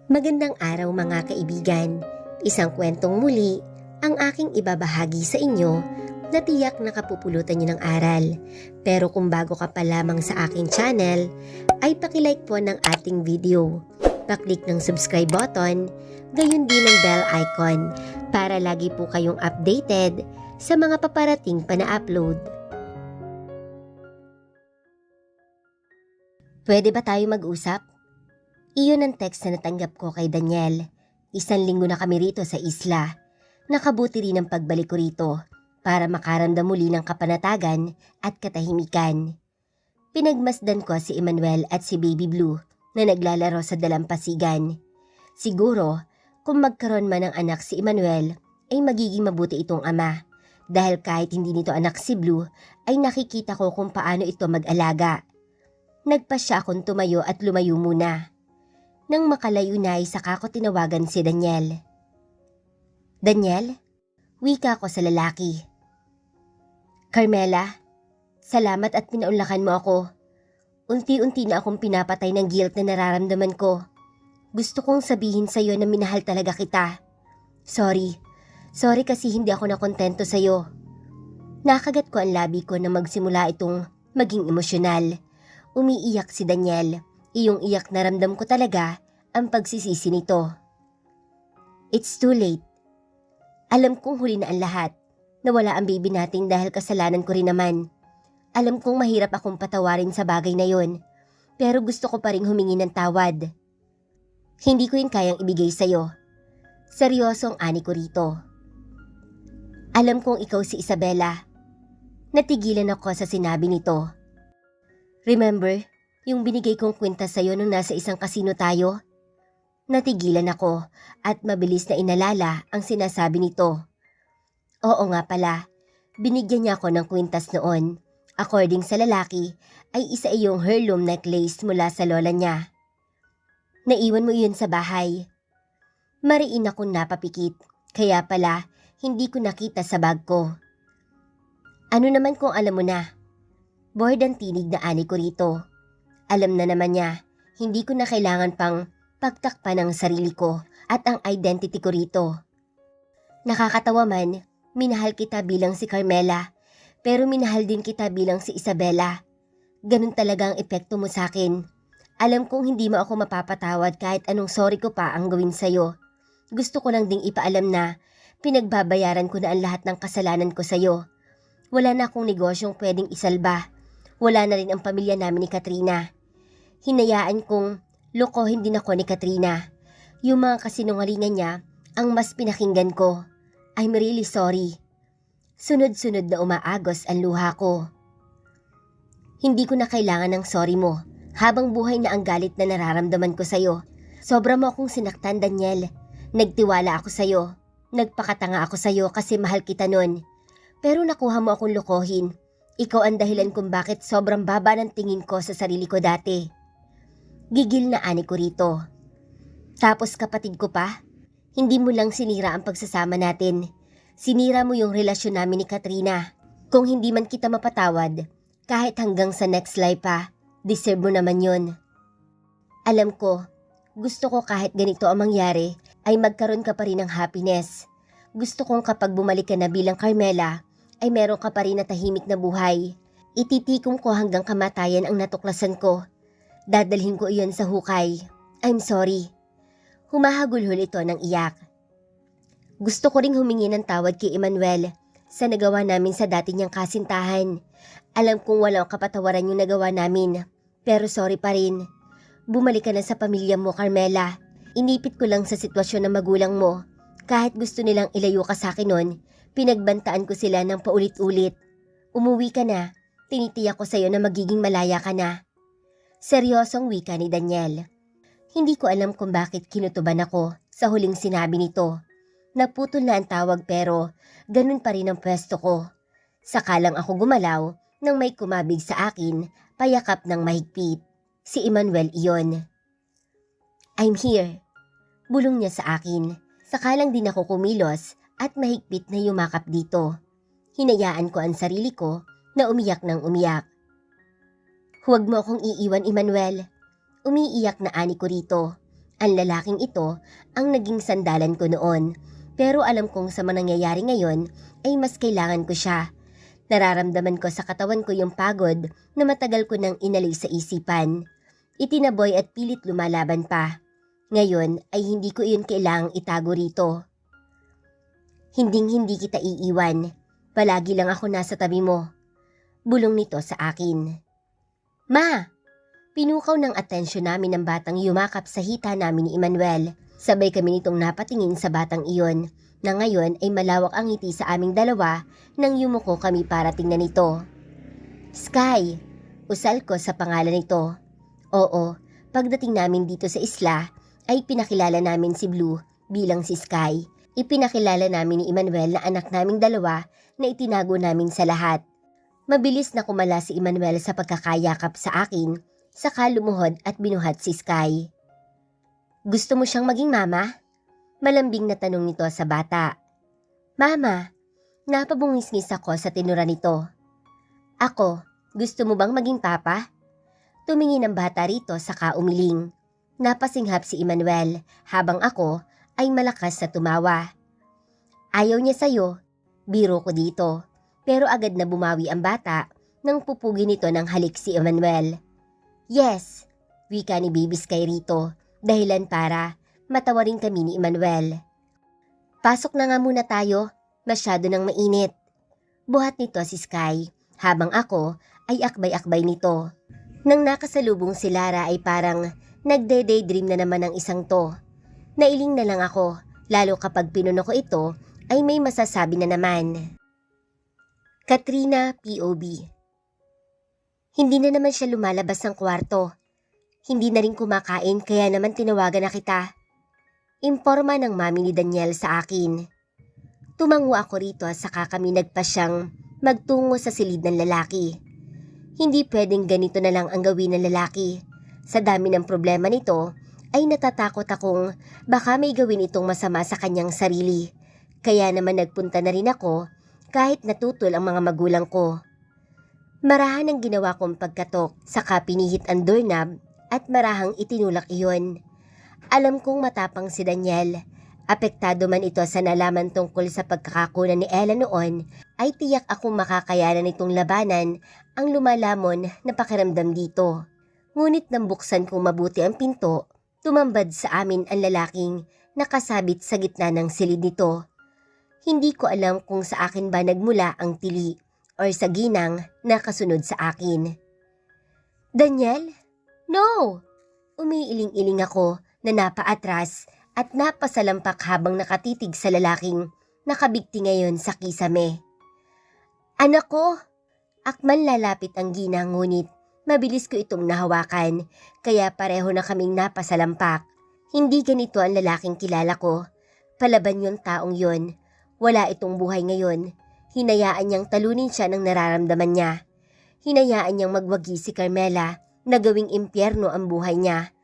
Magandang araw mga kaibigan. Isang kwentong muli ang aking ibabahagi sa inyo na tiyak nakapupulutan niyo ng aral. Pero kung bago ka pa lamang sa aking channel, ay pakilike po ng ating video. Paklik ng subscribe button, gayon din ng bell icon para lagi po kayong updated sa mga paparating pa na upload. Pwede ba tayo mag-usap? Iyon ang text na natanggap ko kay Daniel. 1 linggo na kami rito sa isla. Nakabuti rin ang pagbalik ko rito para makaramdam muli ng kapanatagan at katahimikan. Pinagmasdan ko si Emmanuel at si Baby Blue na naglalaro sa dalampasigan. Siguro, kung magkaroon man ng anak si Emmanuel, ay magiging mabuti itong ama. Dahil kahit hindi nito anak si Blue, ay nakikita ko kung paano ito mag-alaga. Nagpasya akong tumayo at lumayo muna. Nang makalayo na ay saka ko tinawagan si Daniel. Daniel, wika ko sa lalaki. Carmela, salamat at pinaunlakan mo ako. Unti-unti na akong pinapatay ng guilt na nararamdaman ko. Gusto kong sabihin sa'yo na minahal talaga kita. Sorry kasi hindi ako nakontento sa'yo. Nakagat ko ang labi ko na magsimula itong maging emosyonal. Umiiyak si Daniel. Iyong iyak na ramdam ko talaga ang pagsisisi nito. It's too late. Alam kong huli na ang lahat. Nawala ang baby natin dahil kasalanan ko rin naman. Alam kong mahirap akong patawarin sa bagay na yon. Pero gusto ko pa rin humingi ng tawad. Hindi ko yun kayang ibigay sa'yo. Seryosong ani ko rito. Alam kong ikaw si Isabela. Natigilan ako sa sinabi nito. Remember, yung binigay kong kwenta sa'yo nung nasa isang kasino tayo? Natigilan ako at mabilis na inalala ang sinasabi nito. Oo nga pala, binigyan niya ako ng kwintas noon. According sa lalaki, ay isa iyong heirloom necklace mula sa lola niya. Naiwan mo iyon sa bahay. Mariin akong napapikit, kaya pala hindi ko nakita sa bag ko. Ano naman kung alam mo na? Bored ang tinig na ani ko rito. Alam na naman niya, hindi ko na kailangan pang pagtakpan ang sarili ko at ang identity ko rito. Nakakatawa man, minahal kita bilang si Carmela, pero minahal din kita bilang si Isabela. Ganun talaga ang epekto mo sa akin. Alam kong hindi mo ako mapapatawad kahit anong sorry ko pa ang gawin sa'yo. Gusto ko lang ding ipaalam na pinagbabayaran ko na ang lahat ng kasalanan ko sa'yo. Wala na akong negosyong pwedeng isalba. Wala na rin ang pamilya namin ni Katrina. Hinayaan kong lokohin din ako ni Katrina. Yung mga kasinungalingan niya ang mas pinakinggan ko. I'm really sorry. Sunod-sunod na umaagos ang luha ko. Hindi ko na kailangan ng sorry mo. Habang buhay na ang galit na nararamdaman ko sa'yo. Sobra mo akong sinaktan, Daniel. Nagtiwala ako sa'yo. Nagpakatanga ako sa'yo kasi mahal kita nun. Pero nakuha mo akong lokohin. Ikaw ang dahilan kung bakit sobrang baba ng tingin ko sa sarili ko dati. Gigil na ani ko rito. Tapos kapatid ko pa, hindi mo lang sinira ang pagsasama natin. Sinira mo yung relasyon namin ni Katrina. Kung hindi man kita mapatawad, kahit hanggang sa next life pa, deserve mo naman yun. Alam ko, gusto ko kahit ganito ang mangyari, ay magkaroon ka pa rin ng happiness. Gusto kong kapag bumalik ka na bilang Carmela, ay meron ka pa rin na tahimik na buhay. Ititikom ko hanggang kamatayan ang natuklasan ko. Dadalhin ko iyon sa hukay. I'm sorry. Humahagulhol ito ng iyak. Gusto ko ring humingi ng tawad kay Emmanuel sa nagawa namin sa dati niyang kasintahan. Alam kong walang kapatawaran yung nagawa namin, pero sorry pa rin. Bumalik ka na sa pamilya mo, Carmela. Inipit ko lang sa sitwasyon ng magulang mo. Kahit gusto nilang ilayo ka sa akin nun, pinagbantaan ko sila ng paulit-ulit. Umuwi ka na, tinitiyak ko sa'yo na magiging malaya ka na. Seryosong wika ni Daniel. Hindi ko alam kung bakit kinutuban ako sa huling sinabi nito. Naputol na ang tawag pero ganun pa rin ang pwesto ko. Sakalang ako gumalaw nang may kumabig sa akin, payakap ng mahigpit. Si Emmanuel iyon. I'm here. Bulong niya sa akin. Sakalang din ako kumilos at mahigpit na yumakap dito. Hinayaan ko ang sarili ko na umiyak ng umiyak. Huwag mo akong iiwan, Emmanuel. Umiiyak na ani ko rito. Ang lalaking ito ang naging sandalan ko noon, pero alam kong sa mga nangyayari ngayon ay mas kailangan ko siya. Nararamdaman ko sa katawan ko yung pagod na matagal ko nang inalis sa isipan. Itinaboy at pilit lumalaban pa. Ngayon ay hindi ko iyon kailangang itago rito. Hinding-hindi kita iiwan. Palagi lang ako nasa tabi mo. Bulong nito sa akin. Ma! Pinukaw ng atensyon namin ng batang yumakap sa hita namin ni Emmanuel. Sabay kami nitong napatingin sa batang iyon, na ngayon ay malawak ang ngiti sa aming dalawa nang yumuko kami para tingnan ito. Sky! Usal ko sa pangalan nito. Oo, pagdating namin dito sa isla, ay pinakilala namin si Blue bilang si Sky. Ipinakilala namin ni Emmanuel na anak naming dalawa na itinago namin sa lahat. Mabilis na kumala si Emmanuel sa pagkakayakap sa akin, saka lumuhod at binuhat si Sky. Gusto mo siyang maging mama? Malambing na tanong nito sa bata. Mama, napabungis-ngis ako sa tinura nito. Ako, gusto mo bang maging papa? Tumingin ang bata rito saka umiling. Napasinghap si Emmanuel habang ako ay malakas na tumawa. Ayaw niya sa'yo, biro ko dito. Pero agad na bumawi ang bata nang pupugin nito ng halik si Emmanuel. Yes, wika ni Baby Sky rito, dahilan para matawarin kami ni Emmanuel. Pasok na nga muna tayo, masyado nang mainit. Buhat nito si Sky, habang ako ay akbay-akbay nito. Nang nakasalubong si Lara ay parang nagde-daydream na naman ang isang to. Nailing na lang ako, lalo kapag pinuno ko ito ay may masasabi na naman. Katrina POB. Hindi na naman siya lumalabas ng kwarto. Hindi na rin kumakain kaya naman tinawagan na kita. Imporma ng mami ni Daniel sa akin. Tumango ako rito saka kami nagpasyang magtungo sa silid ng lalaki. Hindi pwedeng ganito na lang ang gawin ng lalaki. Sa dami ng problema nito ay natatakot akong baka may gawin itong masama sa kanyang sarili. Kaya naman nagpunta na rin ako kahit natutol ang mga magulang ko. Marahan ang ginawa kong pagkatok, saka pinihit ang doorknob at marahang itinulak iyon. Alam kong matapang si Daniel. Apektado man ito sa nalaman tungkol sa pagkakakunan ni Ella noon, ay tiyak akong makakayanan nitong labanan ang lumalamon na pakiramdam dito. Ngunit nang buksan kong mabuti ang pinto, tumambad sa amin ang lalaking nakasabit sa gitna ng silid nito. Hindi ko alam kung sa akin ba nagmula ang tili or sa ginang na kasunod sa akin. Daniel? No! Umiiling-iling ako na napaatras at napasalampak habang nakatitig sa lalaking nakabigti ngayon sa kisame. Anak ko! Akman lalapit ang ginang ngunit mabilis ko itong nahawakan kaya pareho na kaming napasalampak. Hindi ganito ang lalaking kilala ko. Palaban yung taong yon. Wala itong buhay ngayon. Hinayaan niyang talunin siya ng nararamdaman niya. Hinayaan niyang magwagi si Carmela na gawing impyerno ang buhay niya.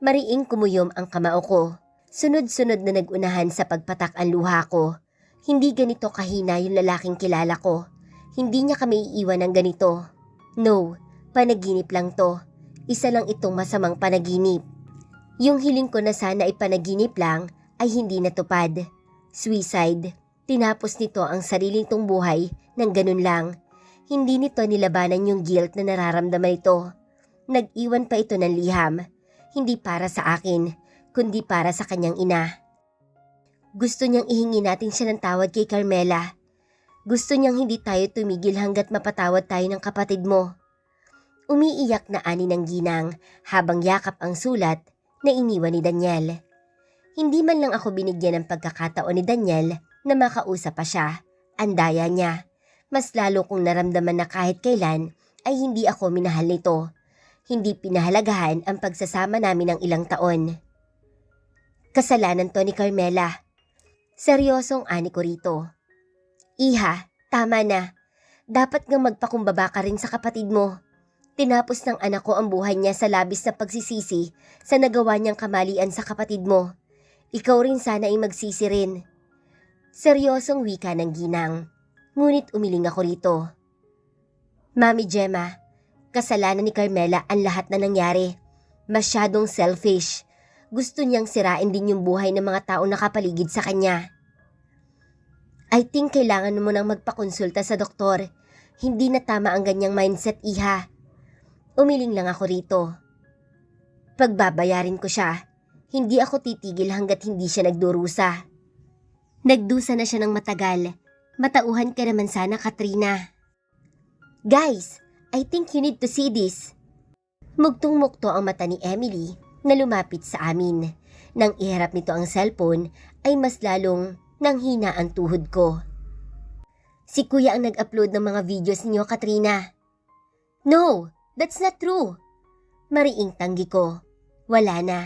Mariing kumuyom ang kamao ko. Sunod-sunod na nagunahan sa pagpatak ang luha ko. Hindi ganito kahina yung lalaking kilala ko. Hindi niya kami iiwan ng ganito. No, panaginip lang to. Isa lang itong masamang panaginip. Yung hiling ko na sana ay panaginip lang ay hindi natupad. Suicide. Tinapos nito ang sariling tong buhay ng ganun lang. Hindi nito nilabanan yung guilt na nararamdaman ito. Nag-iwan pa ito ng liham. Hindi para sa akin, kundi para sa kanyang ina. Gusto niyang ihingi natin siya ng tawad kay Carmela. Gusto niyang hindi tayo tumigil hanggat mapatawad tayo ng kapatid mo. Umiiyak na ani ng ginang habang yakap ang sulat na iniwan ni Daniel. Hindi man lang ako binigyan ng pagkakataon ni Daniel na makausap pa siya. Andaya niya. Mas lalo kong naramdaman na kahit kailan ay hindi ako minahal nito. Hindi pinahalagahan ang pagsasama namin ng ilang taon. Kasalanan to ni Carmela. Seryosong ani ko rito. Iha, tama na. Dapat nga magpakumbaba ka rin sa kapatid mo. Tinapos ng anak ko ang buhay niya sa labis na pagsisisi sa nagawa niyang kamalian sa kapatid mo. Ikaw rin sana ay magsisi rin. Seryosong wika ng ginang. Ngunit umiling ako rito. Mami Gemma, kasalanan ni Carmela ang lahat na nangyari. Masyadong selfish. Gusto niyang sirain din yung buhay ng mga taong nakapaligid sa kanya. I think kailangan mo nang magpakonsulta sa doktor. Hindi na tama ang ganyang mindset, iha. Umiling lang ako rito. Pagbabayarin ko siya. Hindi ako titigil hanggat hindi siya nagdurusa. Nagdusa na siya ng matagal. Matauhan ka naman sana, Katrina. Guys, I think you need to see this. Mugtong-mukto ang mata ni Emily na lumapit sa amin. Nang iharap nito ang cellphone ay mas lalong nanghina ang tuhod ko. Si Kuya ang nag-upload ng mga videos niyo, Katrina. No, that's not true. Mariing tanggi ko. Wala na.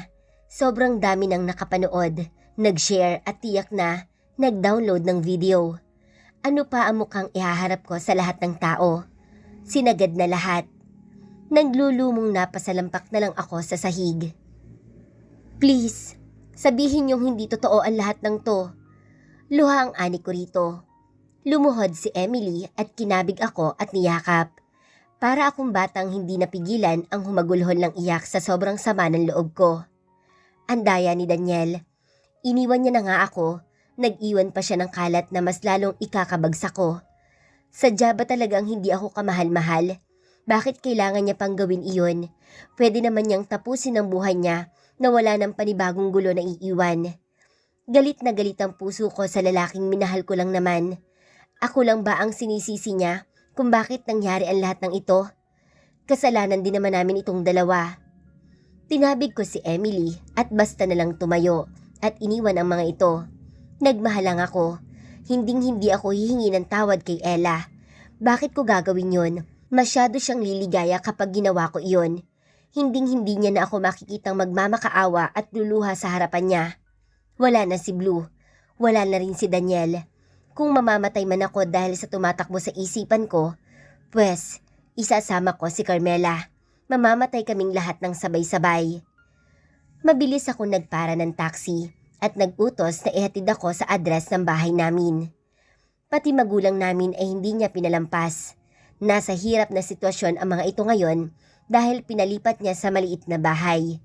Sobrang dami nang nakapanood, nag-share at tiyak na nag-download ng video. Ano pa ang mukhang ihaharap ko sa lahat ng tao? Sinagad na lahat. Naglulumong napasalampak na lang ako sa sahig. Please, sabihin niyong hindi totoo ang lahat ng to. Luha ang ani ko rito. Lumuhod si Emily at kinabig ako at niyakap. Para akong batang hindi napigilan ang humagulhol ng iyak sa sobrang sama ng loob ko. Andaya ni Daniel. Iniwan niya na nga ako. Nag-iwan pa siya ng kalat na mas lalong ikakabagsak ko. Sadya ba talagang hindi ako kamahal-mahal? Bakit kailangan niya pang gawin iyon? Pwede naman niyang tapusin ang buhay niya na wala ng panibagong gulo na iiwan. Galit na galit ang puso ko sa lalaking minahal ko lang naman. Ako lang ba ang sinisisi niya kung bakit nangyari ang lahat ng ito? Kasalanan din naman namin itong dalawa. Tinabig ko si Emily at basta na lang tumayo at iniwan ang mga ito. Nagmahal lang ako. Hinding-hindi ako hihingi ng tawad kay Ella. Bakit ko gagawin yon? Masyado siyang liligaya kapag ginawa ko iyon. Hinding-hindi niya na ako makikitang magmamakaawa at luluha sa harapan niya. Wala na si Blue. Wala na rin si Daniel. Kung mamamatay man ako dahil sa tumatakbo sa isipan ko, pues, isasama ko si Carmela. Mamamatay kaming lahat ng sabay-sabay. Mabilis ako nagpara ng taxi at nag-utos na ihatid ako sa address ng bahay namin. Pati magulang namin ay hindi niya pinalampas. Nasa hirap na sitwasyon ang mga ito ngayon dahil pinalipat niya sa maliit na bahay.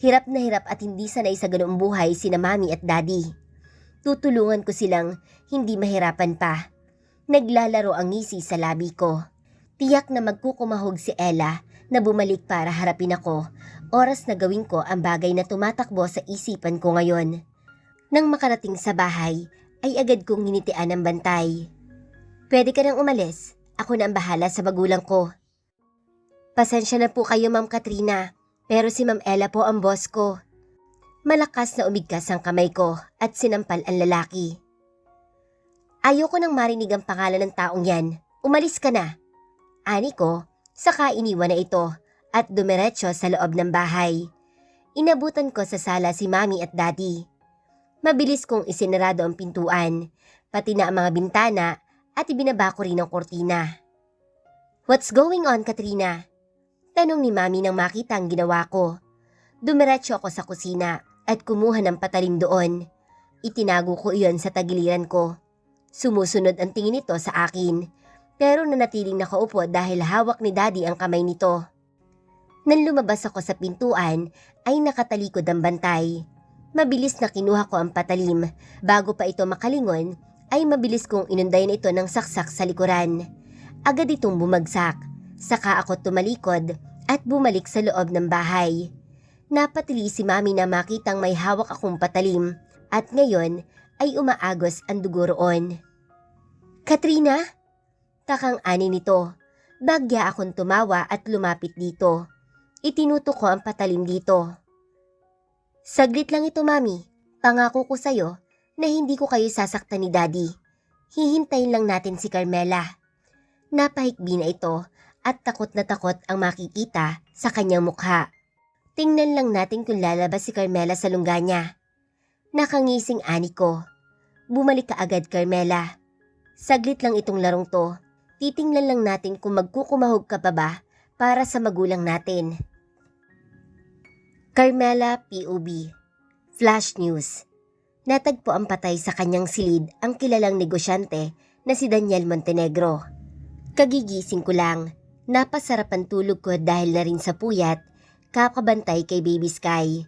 Hirap na hirap at hindi sanay sa ganoong buhay sina mami at daddy. Tutulungan ko silang hindi mahirapan pa. Naglalaro ang ngisi sa labi ko. Tiyak na magkukumahog si Ella na bumalik para harapin ako. Oras na gawin ko ang bagay na tumatakbo sa isipan ko ngayon. Nang makarating sa bahay, ay agad kong hinitian ng bantay. Pwede ka nang umalis. Ako na ang bahala sa magulang ko. Pasensya na po kayo, Ma'am Katrina, pero si Ma'am Ella po ang boss ko. Malakas na umigkas ang kamay ko at sinampal ang lalaki. Ayoko nang marinig ang pangalan ng taong yan. Umalis ka na. Ani ko, saka iniwan na ito at dumiretso sa loob ng bahay. Inabutan ko sa sala si Mami at Daddy. Mabilis kong isinarado ang pintuan, pati na ang mga bintana at ibinaba ko rin ang kortina. What's going on, Katrina? Tanong ni Mami nang makita ang ginawa ko. Dumiretso ako sa kusina at kumuha ng patalim doon. Itinago ko iyon sa tagiliran ko. Sumusunod ang tingin nito sa akin, pero nanatiling nakaupo dahil hawak ni Daddy ang kamay nito. Nang lumabas ako sa pintuan, ay nakatalikod ang bantay. Mabilis na kinuha ko ang patalim. Bago pa ito makalingon, ay mabilis kong inundayan ito ng saksak sa likuran. Agad itong bumagsak. Saka ako tumalikod at bumalik sa loob ng bahay. Napatili si Mami na makitang may hawak akong patalim at ngayon ay umaagos ang dugo roon. Katrina? Takang ani nito. Bagya akong tumawa at lumapit dito. Itinutok ko ang patalim dito. Saglit lang ito, Mami. Pangako ko sa'yo na hindi ko kayo sasaktan ni Daddy. Hihintayin lang natin si Carmela. Napahikbi na ito at takot na takot ang makikita sa kanyang mukha. Tingnan lang natin kung lalabas si Carmela sa lungga niya. Nakangising ani ko. Bumalik ka agad, Carmela. Saglit lang itong larong to. Titingnan lang natin kung magkukumahog ka pa ba para sa magulang natin. Carmela POV. Flash News. Natagpo ang patay sa kanyang silid ang kilalang negosyante na si Daniel Montenegro. Kagigising ko lang. Napasarap ang tulog ko dahil na rin sa puyat, kakabantay kay Baby Sky.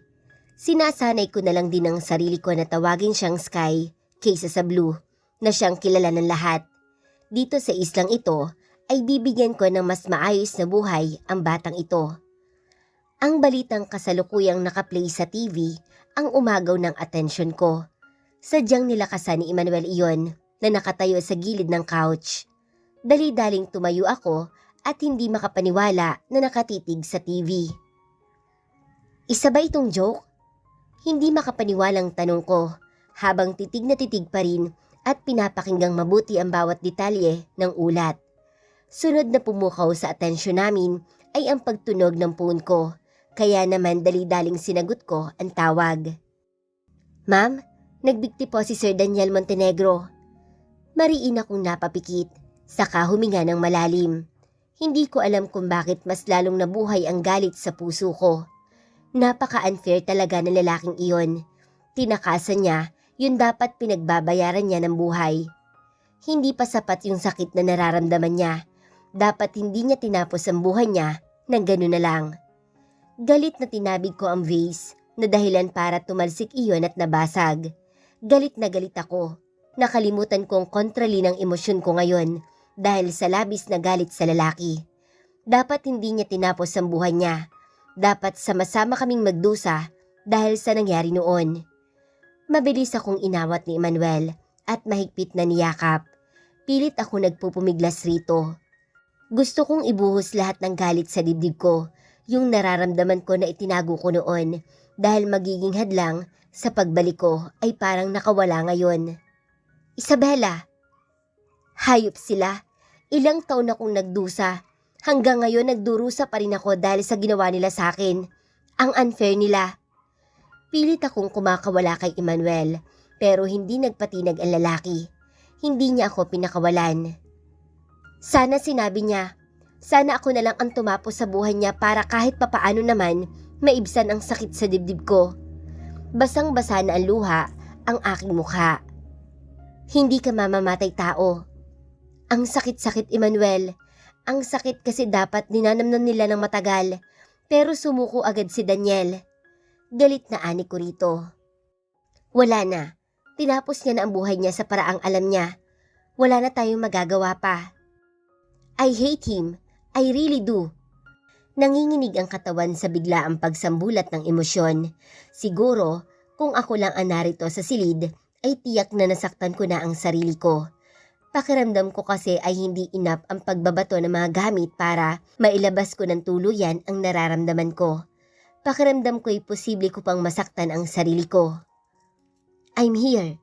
Sinasanay ko na lang din ang sarili ko na tawagin siyang Sky kaysa sa Blue na siyang kilala ng lahat. Dito sa islang ito ay bibigyan ko ng mas maayos na buhay ang batang ito. Ang balitang kasalukuyang nakaplay sa TV ang umagaw ng atensyon ko. Sadyang nilakasan ni Emmanuel iyon na nakatayo sa gilid ng couch. Dali-daling tumayo ako at hindi makapaniwala na nakatitig sa TV. Isa ba itong joke? Hindi makapaniwalang tanong ko habang titig na titig pa rin at pinapakinggang mabuti ang bawat detalye ng ulat. Sunod na pumukaw sa atensyon namin ay ang pagtunog ng phone ko, kaya naman dali-daling sinagot ko ang tawag. Ma'am, nagbigti po si Sir Daniel Montenegro. Mariin akong napapikit, saka huminga ng malalim. Hindi ko alam kung bakit mas lalong nabuhay ang galit sa puso ko. Napaka-unfair talaga ng lalaking iyon. Tinakasan niya, yun dapat pinagbabayaran niya ng buhay. Hindi pa sapat yung sakit na nararamdaman niya. Dapat hindi niya tinapos ang buhay niya nang gano'n na lang. Galit na tinabig ko ang vase na dahilan para tumalsik iyon at nabasag. Galit na galit ako. Nakalimutan kong kontrolin ang emosyon ko ngayon dahil sa labis na galit sa lalaki. Dapat hindi niya tinapos ang buhay niya. Dapat sama-sama kaming magdusa dahil sa nangyari noon. Mabilis akong inawat ni Emmanuel at mahigpit na niyakap. Pilit ako nagpupumiglas rito. Gusto kong ibuhos lahat ng galit sa dibdib ko, yung nararamdaman ko na itinago ko noon dahil magiging hadlang sa pagbalik ko ay parang nakawala ngayon. Isabela! Hayop sila. Ilang taon akong nagdusa. Hanggang ngayon nagdurusa pa rin ako dahil sa ginawa nila sa akin. Ang unfair nila. Pilit akong kumakawala kay Emmanuel pero hindi nagpatinag ang lalaki. Hindi niya ako pinakawalan. Sana sinabi niya. Sana ako na lang ang tumapos sa buhay niya para kahit papaano naman maibsan ang sakit sa dibdib ko. Basang-basa na ang luha ang aking mukha. Hindi ka mamamatay tao. Ang sakit-sakit, Emmanuel. Ang sakit kasi dapat ninanamnan nila ng matagal, pero sumuko agad si Daniel. Galit na ani ko rito. Wala na. Tinapos niya na ang buhay niya sa paraang alam niya. Wala na tayong magagawa pa. I hate him. I really do. Nanginginig ang katawan sa biglaang pagsambulat ng emosyon. Siguro, kung ako lang ang narito sa silid, ay tiyak na nasaktan ko na ang sarili ko. Pakiramdam ko kasi ay hindi enough ang pagbabato ng mga gamit para mailabas ko ng tuluyan ang nararamdaman ko. Pakiramdam ko ay posible ko pang masaktan ang sarili ko. I'm here.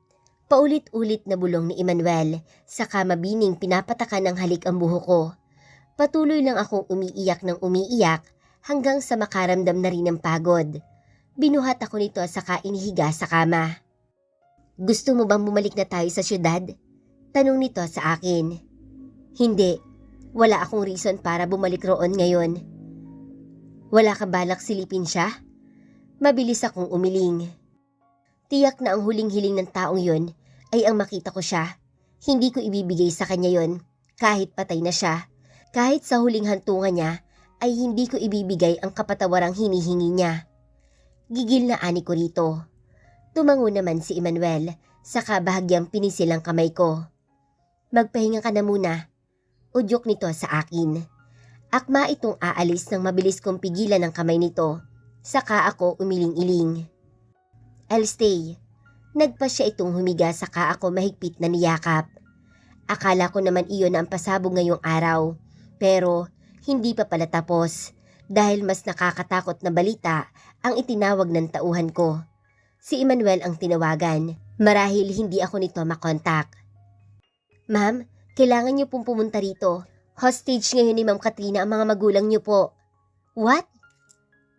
Paulit-ulit na bulong ni Emmanuel, saka mabining pinapatakan ng halik ang buho ko. Patuloy lang akong umiiyak ng umiiyak hanggang sa makaramdam na rin ng pagod. Binuhat ako nito saka inihiga sa kama. Gusto mo bang bumalik na tayo sa syudad? Tanong nito sa akin. Hindi. Wala akong reason para bumalik roon ngayon. Wala ka balak silipin siya? Mabilis akong umiling. Tiyak na ang huling hiling ng taong yon ay ang makita ko siya. Hindi ko ibibigay sa kanya yon kahit patay na siya. Kahit sa huling hantungan niya ay hindi ko ibibigay ang kapatawarang hinihingi niya. Gigil na ani ko rito. Tumango naman si Emmanuel, saka bahagyang pinisil ang kamay ko. Magpahinga ka na muna. Udyok nito sa akin. Akma itong aalis nang mabilis kong pigilan ang kamay nito. Saka ako umiling-iling. I'll stay. Nagpa siya itong humiga saka ako mahigpit na niyakap. Akala ko naman iyon ang pasabog ngayong araw. Pero hindi pa pala tapos dahil mas nakakatakot na balita ang itinawag ng tauhan ko. Si Emmanuel ang tinawagan. Marahil hindi ako nito makontak. Ma'am, kailangan niyo pong pumunta rito. Hostage ngayon ni Ma'am Katrina ang mga magulang niyo po. What?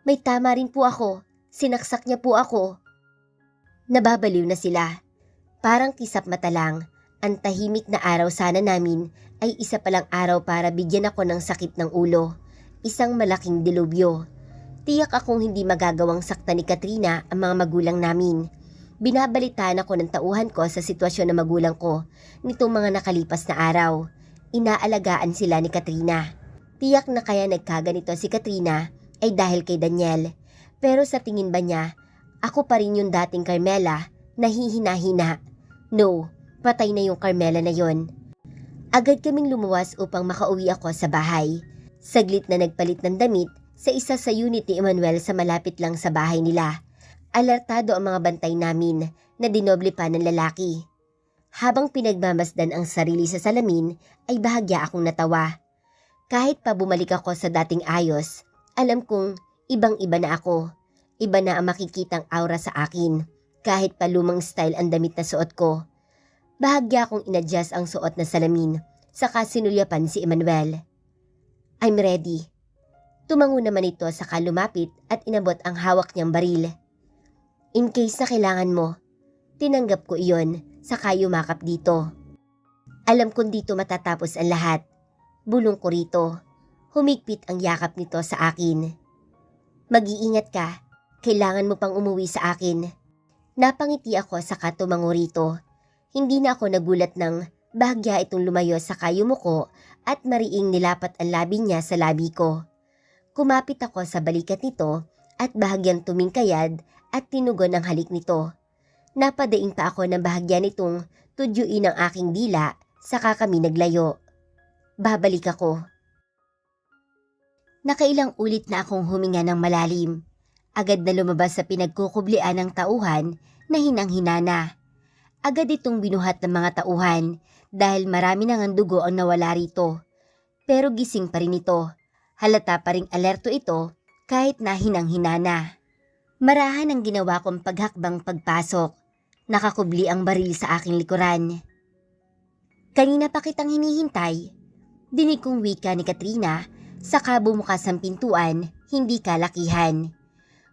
May tama rin po ako. Sinaksak niya po ako. Nababaliw na sila. Parang kisap mata lang. Ang tahimik na araw sana namin ay isa palang araw para bigyan ako ng sakit ng ulo. Isang malaking dilubyo. Tiyak akong hindi magagawang sakta ni Katrina ang mga magulang namin. Binabalitaan ako ng tauhan ko sa sitwasyon ng magulang ko nitong mga nakalipas na araw. Inaalagaan sila ni Katrina. Tiyak na kaya nagkaganito si Katrina ay dahil kay Daniel. Pero sa tingin ba niya, Ako pa rin yung dating Carmela na hihina-hina. No, patay na yung Carmela na yon. Agad kaming lumuwas upang makauwi ako sa bahay. Saglit na nagpalit ng damit sa isa sa unit ni Emmanuel sa malapit lang sa bahay nila. Alertado ang mga bantay namin na dinoble pa ng lalaki. Habang pinagmamasdan ang sarili sa salamin ay bahagya akong natawa. Kahit pa bumalik ako sa dating ayos, alam kong ibang-iba na ako. Iba na ang makikitang aura sa akin, kahit pa lumang style ang damit na suot ko. Bahagya akong inadjust ang suot na salamin, saka sinulyapan si Emmanuel. I'm ready. Tumango naman ito saka lumapit at inabot ang hawak niyang baril. In case na kailangan mo, tinanggap ko iyon saka yumakap dito. Alam kong dito matatapos ang lahat. Bulong ko rito. Humigpit ang yakap nito sa akin. Mag-iingat ka. Kailangan mo pang umuwi sa akin. Napangiti ako saka tumango rito. Hindi na ako nagulat ng bahagya itong lumayo saka yumuko at mariing nilapat ang labi niya sa labi ko. Kumapit ako sa balikat nito at bahagyang tumingkayad at tinugon ang halik nito. Napadaing pa ako ng bahagya nitong tudyuin ang aking dila saka kami naglayo. Babalik ako. Nakailang ulit na akong huminga ng malalim. Agad na lumabas sa pinagkukublian ng tauhan na hinang-hinana. Agad itong binuhat ng mga tauhan dahil marami nang ang dugo ang nawala rito. Pero gising pa rin ito. Halata pa ring alerto ito kahit na hinang-hinana. Marahan ang ginawa kong paghakbang pagpasok. Nakakubli ang baril sa aking likuran. Kanina pa kitang hinihintay. Dinig kong wika ni Katrina saka bumukas ang pintuan, hindi kalakihan.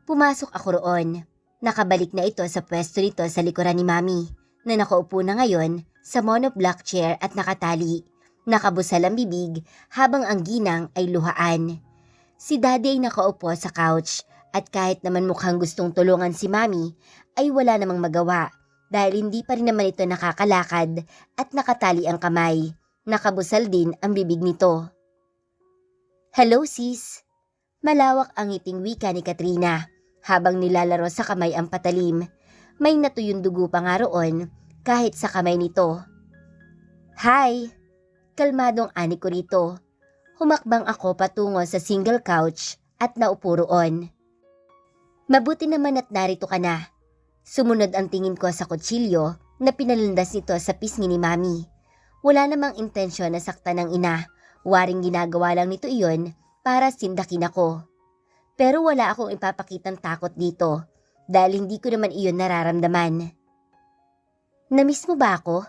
Pumasok ako roon. Nakabalik na ito sa pwesto nito sa likuran ni Mami na nakaupo na ngayon sa monoblock chair at nakatali. Nakabusal ang bibig habang ang ginang ay luhaan. Si Daddy ay nakaupo sa couch at kahit naman mukhang gustong tulungan si Mami ay wala namang magawa dahil hindi pa rin naman ito nakakalakad at nakatali ang kamay. Nakabusal din ang bibig nito. Hello sis. Malawak ang ngiting wika ni Katrina habang nilalaro sa kamay ang patalim. May natuyong dugo pa nga roon kahit sa kamay nito. Hi! Kalmadong ani ko rito. Humakbang ako patungo sa single couch at naupo roon. Mabuti naman at narito ka na. Sumunod ang tingin ko sa kutsilyo na pinalandas nito sa pisngi ni Mami. Wala namang intensyon na saktan ng ina. Waring ginagawa lang nito iyon para sindakin ako. Pero wala akong ipapakitang takot dito dahil hindi ko naman iyon nararamdaman. Namiss mo ba ako?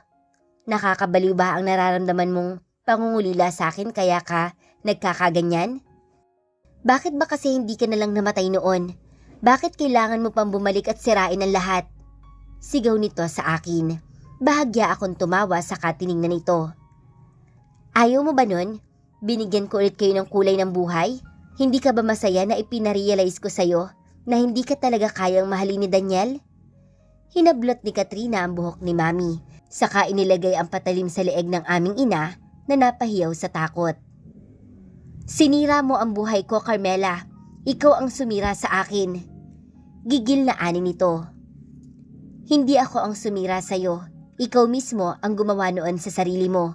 Nakakabaliw ba ang nararamdaman mong pangungulila sa akin kaya ka nagkakaganyan? Bakit ba kasi hindi ka nalang namatay noon? Bakit kailangan mo pang bumalik at sirain ang lahat? Sigaw nito sa akin. Bahagya akong tumawa sa katiningnan nito. Ayaw mo ba nun? Binigyan ko ulit kayo ng kulay ng buhay? Hindi ka ba masaya na ipinarealize ko sa'yo na hindi ka talaga kayang mahalin ni Daniel? Hinablot ni Katrina ang buhok ni Mami, saka inilagay ang patalim sa leeg ng aming ina na napahiyaw sa takot. Sinira mo ang buhay ko, Carmela. Ikaw ang sumira sa akin. Gigil na ani nito. Hindi ako ang sumira sa'yo. Ikaw mismo ang gumawa noon sa sarili mo.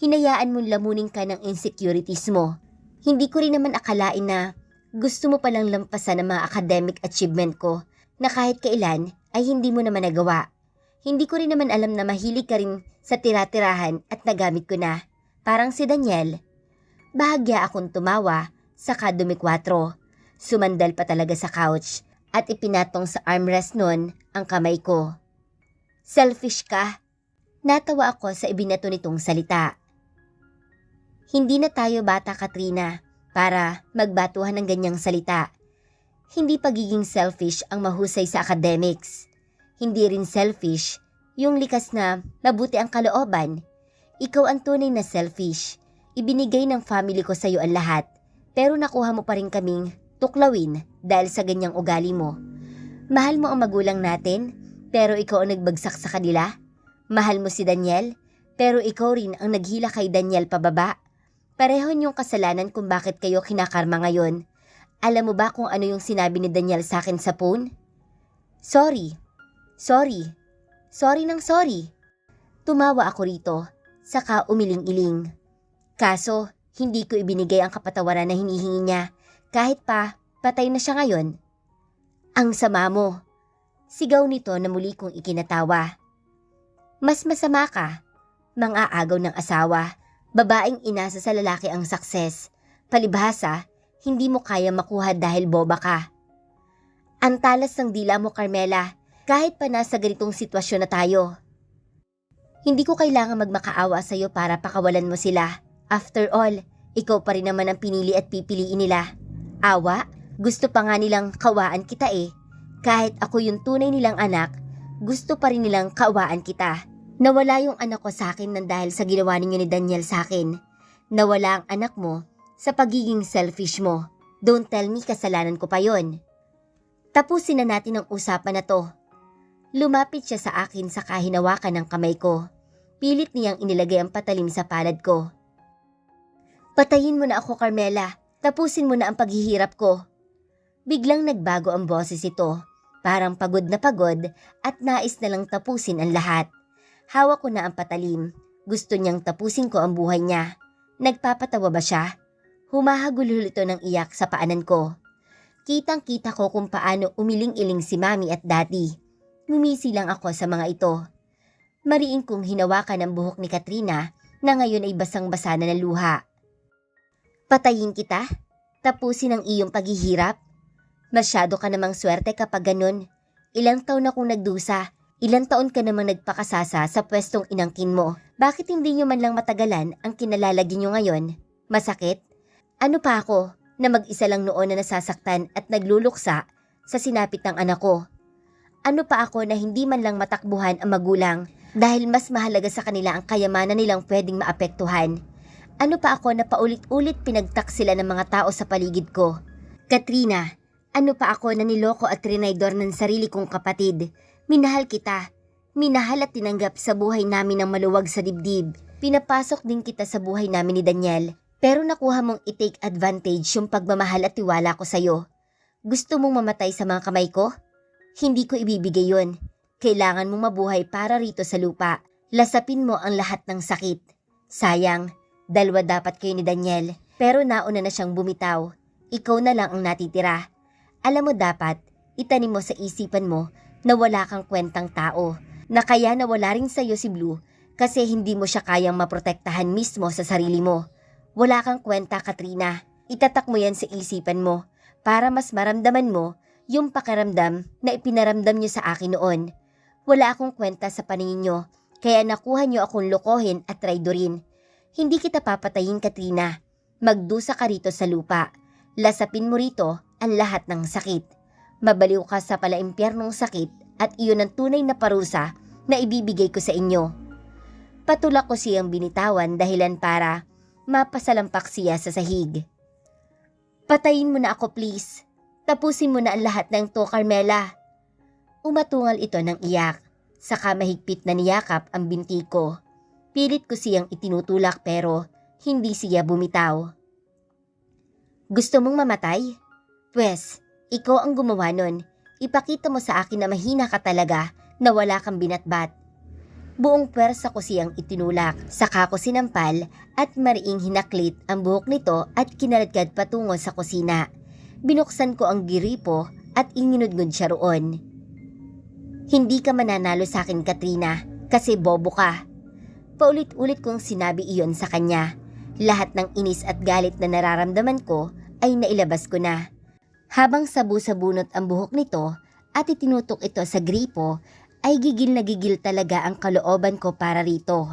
Hinayaan mong lamunin ka ng insecurities mo. Hindi ko rin naman akalain na gusto mo palang lampasan ang mga academic achievement ko na kahit kailan ay hindi mo naman nagawa. Hindi ko rin naman alam na mahilig ka rin sa tira-tirahan at nagamit ko na. Parang si Daniel. Bahagya akong tumawa saka dumikwatro. Sumandal pa talaga sa couch at ipinatong sa armrest nun ang kamay ko. Selfish ka. Natawa ako sa ibinato nitong salita. Hindi na tayo bata, Katrina, para magbatuhan ng ganyang salita. Hindi pagiging selfish ang mahusay sa academics. Hindi rin selfish yung likas na mabuti ang kalooban. Ikaw ang tunay na selfish. Ibinigay ng family ko sa iyo ang lahat, pero nakuha mo pa rin kaming tuklawin dahil sa ganyang ugali mo. Mahal mo ang magulang natin, pero ikaw ang nagbagsak sa kanila. Mahal mo si Daniel, pero ikaw rin ang naghila kay Daniel pababa. Pareho niyong kasalanan kung bakit kayo kinakarma ngayon. Alam mo ba kung ano yung sinabi ni Daniel sa akin sa phone? Sorry. Sorry. Sorry ng sorry. Tumawa ako rito, saka umiling-iling. Kaso, hindi ko ibinigay ang kapatawaran na hinihingi niya, kahit pa patay na siya ngayon. Ang sama mo. Sigaw nito na muli kong ikinatawa. Mas masama ka. Mang-aagaw ng asawa. Babaeng inasa sa lalaki ang success. Palibhasa, hindi mo kaya makuha dahil boba ka. Ang talas ng dila mo, Carmela, kahit pa nasa ganitong sitwasyon na tayo. Hindi ko kailangan magmakaawa sa'yo para pakawalan mo sila. After all, ikaw pa rin naman ang pinili at pipiliin nila. Awa, gusto pa nga nilang kawaan kita eh. Kahit ako yung tunay nilang anak, gusto pa rin nilang kawaan kita. Nawala yung anak ko sa akin nang dahil sa ginawa ninyo ni Daniel sa akin. Nawala ang anak mo sa pagiging selfish mo. Don't tell me kasalanan ko pa yon. Tapusin na natin ang usapan na to. Lumapit siya sa akin sa kahinawakan ng kamay ko. Pilit niyang inilagay ang patalim sa palad ko. Patayin mo na ako, Carmela. Tapusin mo na ang paghihirap ko. Biglang nagbago ang boses ito. Parang pagod na pagod at nais na lang tapusin ang lahat. Hawak ko na ang patalim. Gusto niyang tapusin ko ang buhay niya. Nagpapatawa ba siya? Humahagulhol ito ng iyak sa paanan ko. Kitang-kita ko kung paano umiling-iling si Mami at Daddy. Ngumisi lang ako sa mga ito. Mariin kong hinawakan ang buhok ni Katrina na ngayon ay basang-basa na ng luha. Patayin kita? Tapusin ang iyong paghihirap? Masyado ka namang swerte kapag ganun. Ilang taon akong nagdusa. Ilang taon ka namang nagpakasasa sa pwestong inangkin mo. Bakit hindi nyo man lang matagalan ang kinalalagyan nyo ngayon? Masakit? Ano pa ako na mag-isa lang noon na nasasaktan at nagluluksa sa sinapit ng anak ko? Ano pa ako na hindi man lang matakbuhan ang magulang dahil mas mahalaga sa kanila ang kayamanan nilang pwedeng maapektuhan? Ano pa ako na paulit-ulit pinagtak sila ng mga tao sa paligid ko? Katrina, ano pa ako na niloko at trinaydor ng sarili kong kapatid? Minahal kita. Minahal at tinanggap sa buhay namin ng maluwag sa dibdib. Pinapasok din kita sa buhay namin ni Daniel. Pero nakuha mong i-take advantage yung pagmamahal at tiwala ko sa'yo. Gusto mong mamatay sa mga kamay ko? Hindi ko ibibigay yon. Kailangan mong mabuhay para rito sa lupa. Lasapin mo ang lahat ng sakit. Sayang, dalawa dapat kayo ni Daniel. Pero nauna na siyang bumitaw. Ikaw na lang ang natitira. Alam mo dapat, itanim mo sa isipan mo na wala kang kwentang tao, na kaya nawala rin sa'yo si Blue kasi hindi mo siya kayang maprotektahan mismo sa sarili mo. Wala kang kwenta, Katrina. Itatak mo yan sa isipan mo para mas maramdaman mo yung pakiramdam na ipinaramdam niyo sa akin noon. Wala akong kwenta sa paningin niyo, kaya nakuha niyo akong lokohin at traidorin. Hindi kita papatayin, Katrina. Magdusa ka rito sa lupa. Lasapin mo rito ang lahat ng sakit. Mabaliw ka sa palaimpyernong sakit at iyon ang tunay na parusa na ibibigay ko sa inyo. Patulak ko siyang binitawan dahilan para mapasalampak siya sa sahig. Patayin mo na ako, please. Tapusin mo na ang lahat ng to, Carmela. Umatungal ito ng iyak, saka mahigpit na niyakap ang binti ko. Pilit ko siyang itinutulak pero hindi siya bumitaw. Gusto mong mamatay? Pwes, ikaw ang gumawa nun. Ipakita mo sa akin na mahina ka talaga, na wala kang binatbat. Buong pwersa ko siyang itinulak, saka ko sinampal at mariing hinaklit ang buhok nito at kinaladkad patungo sa kusina. Binuksan ko ang giripo at inginudngod siya roon. Hindi ka mananalo sa akin, Katrina, kasi bobo ka. Paulit-ulit kong sinabi iyon sa kanya. Lahat ng inis at galit na nararamdaman ko ay nailabas ko na. Habang sabu-sabunot ang buhok nito at itinutok ito sa gripo, ay gigil na gigil talaga ang kalooban ko para rito.